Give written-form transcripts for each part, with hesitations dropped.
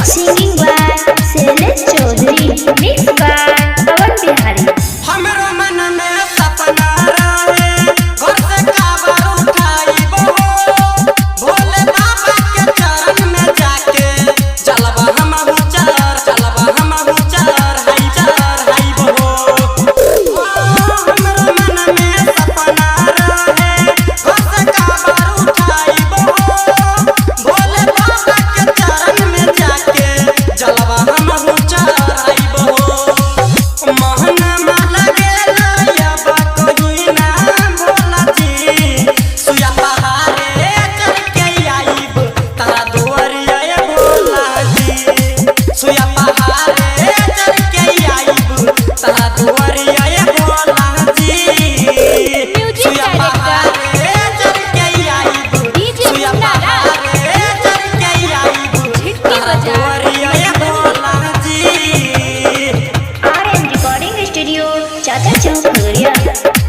Singing by Shailesh Chaudhary, mixed by Pawan Bihari। हमरो मन में सपना रहे घर से काबर उठाइबो भोले बाबा के चरण में जाके चलबा हम चर हाइबो। हमरो मन में सपना रहे घर से काबर उठाइबो भोले बाबा के चरण में जाके चलबा हम चर हाइबो। Mohan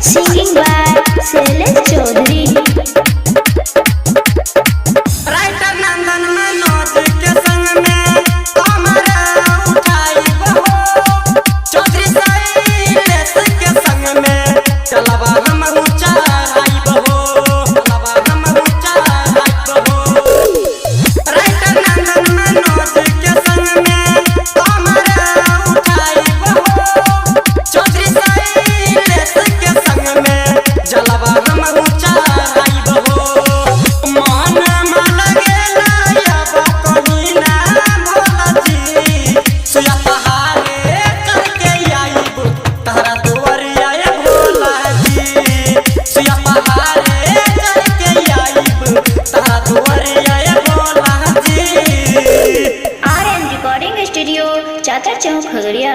Singing by Shailesh Chaudhary। Writer Nandan Manoj के संग में कमरा उठाइबो चौधरी शैलेश के संग में चलबा हम चढ़ाइबो राइटर नंदन मनोज के संग में कमरा उठाइबो चौधरी शैलेश के संग में चलबा हम चढ़ाइबो। मन मन गेला याबा कहीं ना भोला जी सुया पहाड़े चढ़ के आइब तहरा दुआरिया ये भोला जी सुया पहाड़े चढ़ के आइब तहरा दुआरिया ये Bhola ji. RM Recording Studio, चाचा चौक खगड़िया।